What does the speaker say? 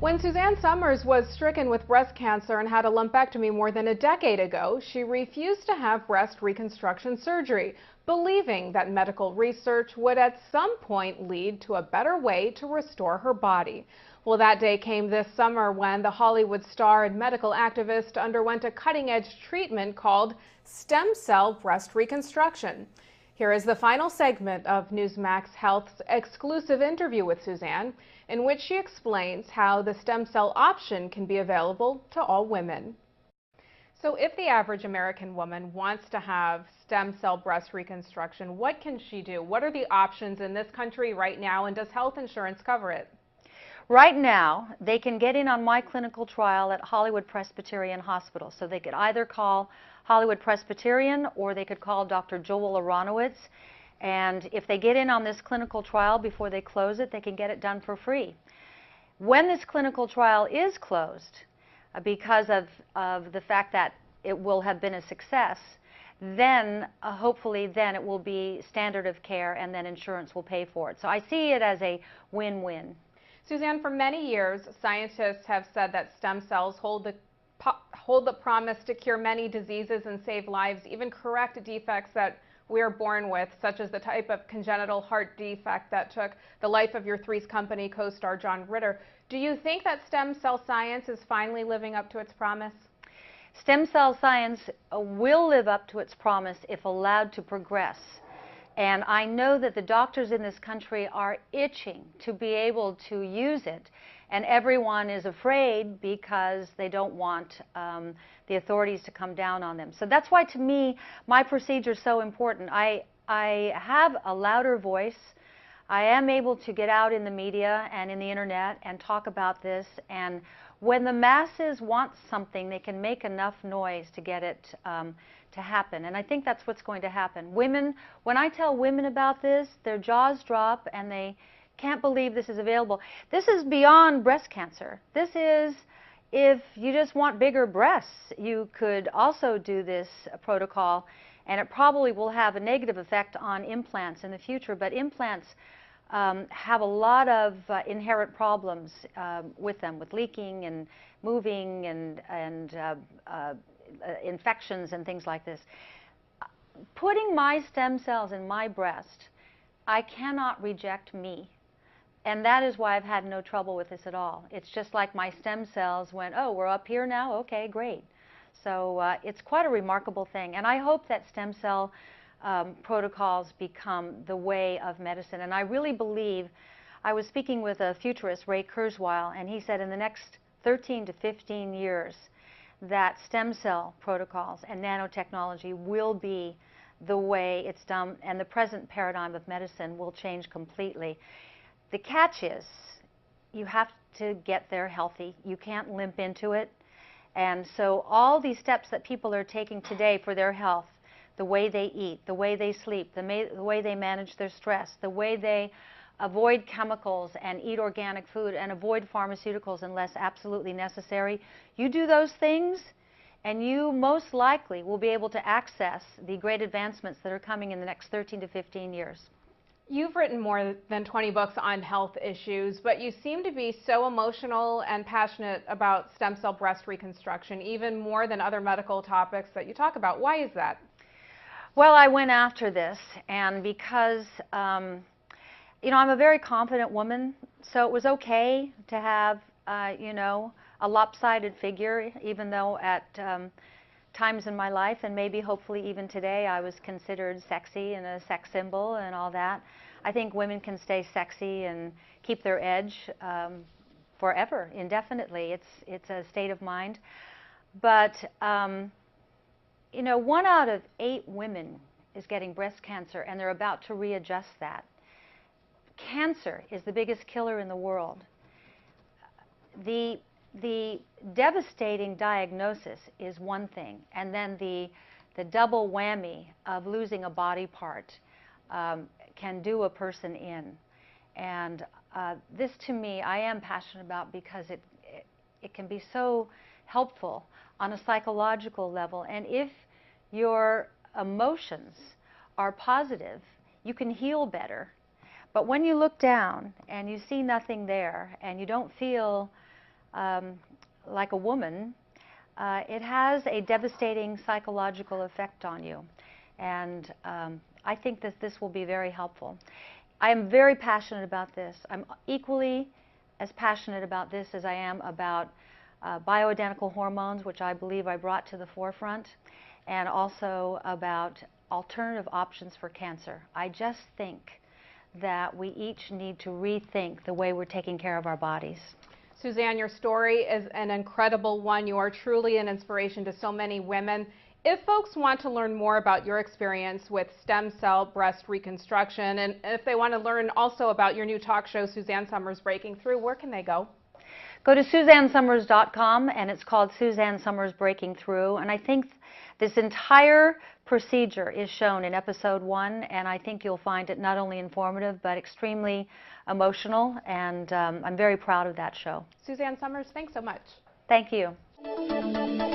When Suzanne Summers was stricken with breast cancer and had a lumpectomy more than a decade ago, she refused to have breast reconstruction surgery, believing that medical research would at some point lead to a better way to restore her body. Well, that day came this summer when the Hollywood star and medical activist underwent a cutting-edge treatment called stem cell breast reconstruction. Here is the final segment of Newsmaxhealth's exclusive interview with Suzanne, in which she explains how the stem cell option can be available to all women. So if the average American woman wants to have stem cell breast reconstruction, what can she do? What are the options in this country right now, and does health insurance cover it? Right now, they can get in on my clinical trial at Hollywood Presbyterian Hospital. So they could either call Hollywood Presbyterian or they could call Dr. Joel Aronowitz. And if they get in on this clinical trial before they close it, they can get it done for free. When this clinical trial is closed, because of the fact that it will have been a success, then hopefully then it will be standard of care and then insurance will pay for it. So I see it as a win-win. Suzanne, for many years, scientists have said that stem cells hold the promise to cure many diseases and save lives, even correct defects that we're born with, such as the type of congenital heart defect that took the life of your Three's Company co-star John Ritter. Do you think that stem cell science is finally living up to its promise? Stem cell science will live up to its promise if allowed to progress. And I know that the doctors in this country are itching to be able to use it. And everyone is afraid because they don't want the authorities to come down on them. So that's why, to me, my procedure is so important. I have a louder voice. I am able to get out in the media and in the internet and talk about this. And when the masses want something, they can make enough noise to get it to happen. And I think that's what's going to happen. Women, when I tell women about this, their jaws drop and they can't believe this is available. This is beyond breast cancer. This is, if you just want bigger breasts, you could also do this protocol, and it probably will have a negative effect on implants in the future, but implants have a lot of inherent problems with them, with leaking and moving and infections and things like this. Putting my stem cells in my breast, I cannot reject me. And that is why I've had no trouble with this at all. It's just like my stem cells went, oh, we're up here now? Okay, great. So it's quite a remarkable thing. And I hope that stem cell protocols become the way of medicine. And I really believe, I was speaking with a futurist, Ray Kurzweil, and he said in the next 13 to 15 years that stem cell protocols and nanotechnology will be the way it's done, and the present paradigm of medicine will change completely. The catch is, you have to get there healthy. You can't limp into it. And so all these steps that people are taking today for their health, the way they eat, the way they sleep, the way they manage their stress, the way they avoid chemicals and eat organic food and avoid pharmaceuticals unless absolutely necessary, you do those things and you most likely will be able to access the great advancements that are coming in the next 13 to 15 years. You've written more than 20 books on health issues, but you seem to be so emotional and passionate about stem cell breast reconstruction, even more than other medical topics that you talk about. Why is that? Well, I went after this, and because you know, I'm a very confident woman, so it was okay to have you know, a lopsided figure, even though at times in my life, and maybe hopefully even today, I was considered sexy and a sex symbol and all that. I think women can stay sexy and keep their edge forever, indefinitely. It's a state of mind. But you know, 1 out of 8 women is getting breast cancer, and they're about to readjust that. Cancer is the biggest killer in the world. The devastating diagnosis is one thing, and then the double whammy of losing a body part can do a person in. And this, to me, I am passionate about because it can be so helpful on a psychological level. And if your emotions are positive, you can heal better But when you look down and you see nothing there and you don't feel like a woman, it has a devastating psychological effect on you. And I think that this will be very helpful. I am very passionate about this. I'm equally as passionate about this as I am about bioidentical hormones, which I believe I brought to the forefront, and also about alternative options for cancer. I just think that we each need to rethink the way we're taking care of our bodies. Suzanne, your story is an incredible one. You are truly an inspiration to so many women. If folks want to learn more about your experience with stem cell breast reconstruction, and if they want to learn also about your new talk show, Suzanne Somers Breaking Through, where can they go? Go to SuzanneSomers.com, and it's called Suzanne Somers Breaking Through. And I think this entire procedure is shown in episode 1, and I think you'll find it not only informative but extremely emotional, and I'm very proud of that show. Suzanne Somers, thanks so much. Thank you.